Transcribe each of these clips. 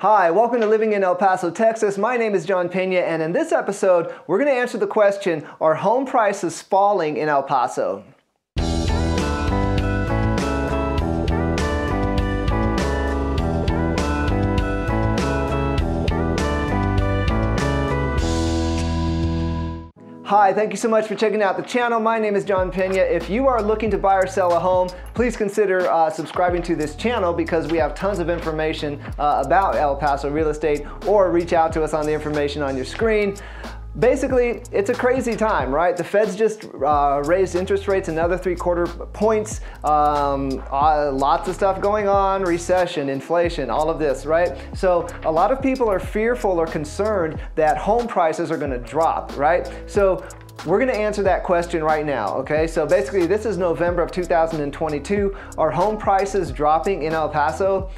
Hi, welcome to Living in El Paso, Texas. My name is John Peña, and in this episode, we're going to answer the question, are home prices falling in El Paso? Hi, thank you so much for checking out the channel. My name is John Peña. If you are looking to buy or sell a home, please consider subscribing to this channel because we have tons of information about El Paso real estate, or reach out to us on the information on your screen. Basically, it's a crazy time, right? The Fed's just raised interest rates another 3/4 points. Lots of stuff going on, recession, inflation, all of this, right? So a lot of people are fearful or concerned that home prices are gonna drop, right? So we're gonna answer that question right now, okay? So basically, this is November of 2022. Are home prices dropping in El Paso?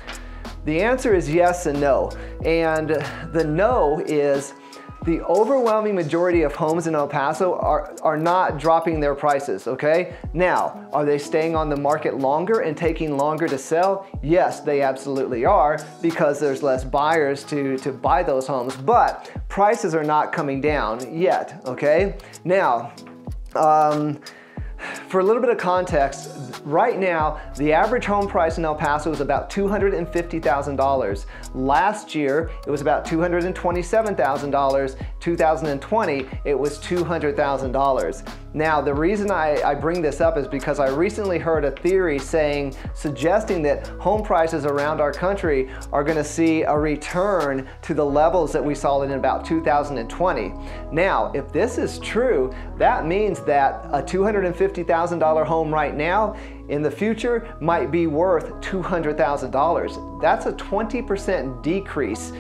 The answer is yes and no. And the no is, the overwhelming majority of homes in El Paso are not dropping their prices, okay? Now, are they staying on the market longer and taking longer to sell? Yes, they absolutely are, because there's less buyers to buy those homes, but prices are not coming down yet, okay? Now, for a little bit of context, right now, the average home price in El Paso is about $250,000. Last year, it was about $227,000. 2020, it was $200,000. Now, the reason I bring this up is because I recently heard a theory suggesting that home prices around our country are gonna see a return to the levels that we saw in about 2020. Now, if this is true, that means that a $250,000 home right now in the future might be worth $200,000. That's a 20% decrease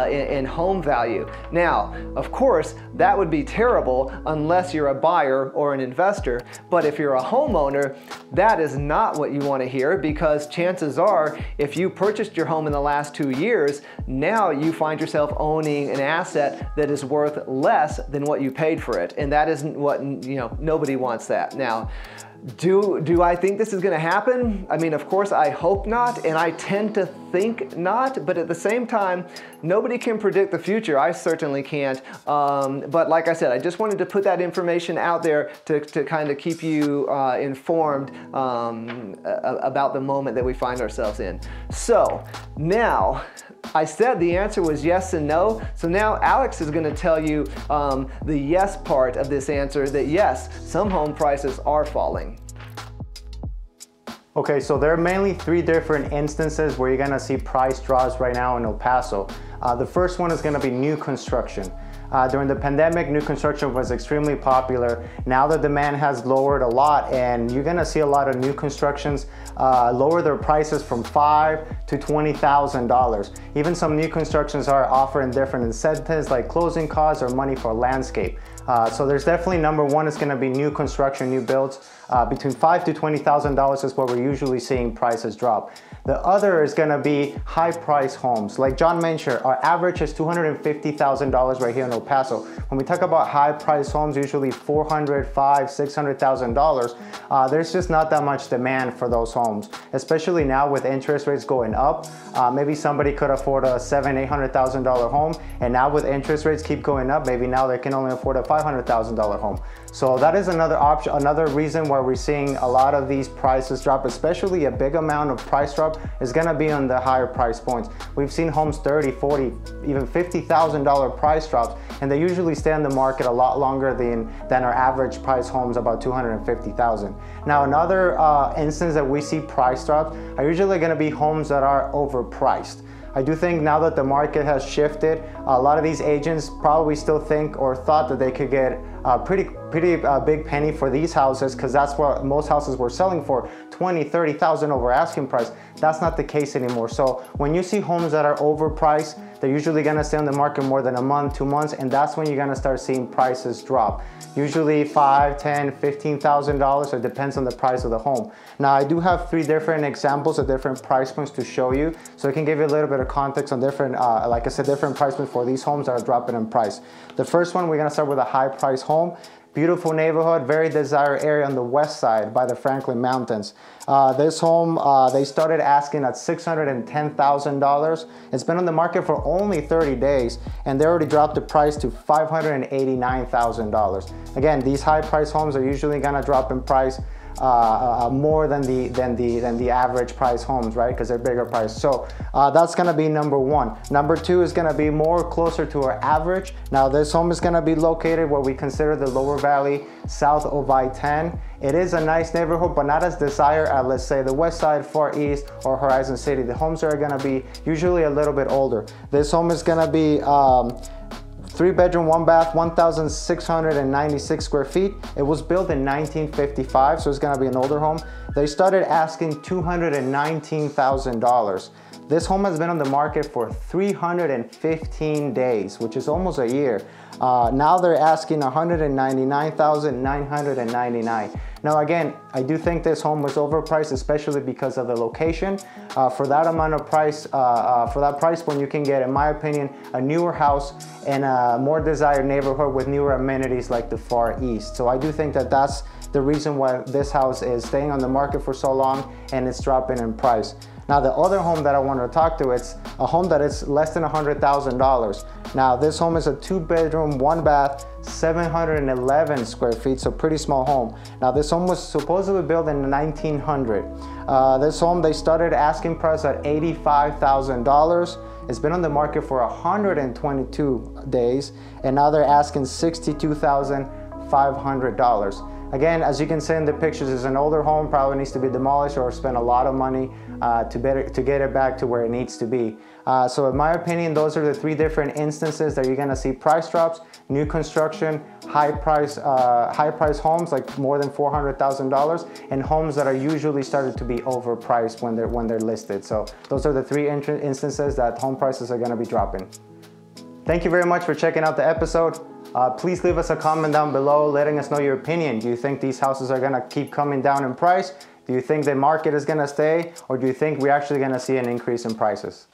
in home value. Now, of course, that would be terrible unless you're a buyer or an investor. But if you're a homeowner, that is not what you want to hear, because chances are, if you purchased your home in the last 2 years, now you find yourself owning an asset that is worth less than what you paid for it. And that isn't what, nobody wants that. Now, do I think this is going to happen? I mean, of course, I hope not, and I tend to think not, but at the same time, nobody can predict the future. I certainly can't. But like I said, I just wanted to put that information out there to kind of keep you informed about the moment that we find ourselves in. So now, I said the answer was yes and no. So now Alex is going to tell you the yes part of this answer, that yes, some home prices are falling. Okay, so there are mainly 3 different instances where you're gonna see price drops right now in El Paso. The first one is gonna be new construction. During the pandemic, new construction was extremely popular. Now the demand has lowered a lot, and you're gonna see a lot of new constructions lower their prices from $5,000 to $20,000. Even some new constructions are offering different incentives like closing costs or money for landscape. So there's definitely, number one is gonna be new construction, new builds. Between $5,000 to $20,000 is what we're usually seeing prices drop. The other is gonna be high price homes. Like John mentioned, our average is $250,000 right here in El Paso. When we talk about high price homes, usually $400,000, $500,000, $600,000, there's just not that much demand for those homes, especially now with interest rates going up. Maybe somebody could afford a $700,000, $800,000 home, and now with interest rates keep going up, maybe now they can only afford a $500,000 home. So that is another option, another reason why we're seeing a lot of these prices drop, especially a big amount of price drop is gonna be on the higher price points. We've seen homes $30,000, $40,000, even $50,000 price drops, and they usually stay on the market a lot longer than our average price homes, about $250,000. Now, another instance that we see price drops are usually gonna be homes that are overpriced. I do think now that the market has shifted, a lot of these agents probably still think or thought that they could get a pretty big penny for these houses, because that's what most houses were selling for, $20,000, $30,000 over asking price. That's not the case anymore. So when you see homes that are overpriced, they're usually gonna stay on the market more than a month, 2 months, and that's when you're gonna start seeing prices drop. Usually $5,000, $10,000, $15,000, so it depends on the price of the home. Now, I do have 3 different examples of different price points to show you, so I can give you a little bit of context on different, like I said, different price points for these homes that are dropping in price. The first one, we're gonna start with a high price home. beautiful neighborhood, very desired area on the west side by the Franklin Mountains. This home, they started asking at $610,000. It's been on the market for only 30 days, and they already dropped the price to $589,000. Again, these high price homes are usually gonna drop in price more than the average price homes, right? Because they're bigger price. So that's gonna be number one. Number two is gonna be more closer to our average. Now this home is gonna be located where we consider the Lower Valley, south of I-10. It is a nice neighborhood, but not as desired as, let's say, the West Side, Far East, or Horizon City. The homes are gonna be usually a little bit older. This home is gonna be 3-bedroom, 1-bath, 1,696 square feet. It was built in 1955, so it's gonna be an older home. They started asking $219,000. This home has been on the market for 315 days, which is almost a year. Now they're asking $199,999. Now again, I do think this home was overpriced, especially because of the location. For that amount of price, for that price point, you can get, in my opinion, a newer house in a more desired neighborhood with newer amenities like the Far East. So I do think that that's the reason why this house is staying on the market for so long and it's dropping in price. Now the other home that I wanted to talk to, it's a home that is less than $100,000. Now this home is a 2-bedroom, 1-bath, 711 square feet, so pretty small home. Now this home was supposedly built in 1900. This home, they started asking price at $85,000. It's been on the market for 122 days, and now they're asking $62,500. Again, as you can see in the pictures, it's an older home, probably needs to be demolished or spend a lot of money to get it back to where it needs to be. So in my opinion, those are the 3 different instances that you're gonna see price drops: new construction, high price homes like more than $400,000, and homes that are usually started to be overpriced when they're listed. So those are the 3 instances that home prices are gonna be dropping. Thank you very much for checking out the episode. Please leave us a comment down below letting us know your opinion. Do you think these houses are gonna keep coming down in price? Do you think the market is gonna stay? Or do you think we're actually gonna see an increase in prices?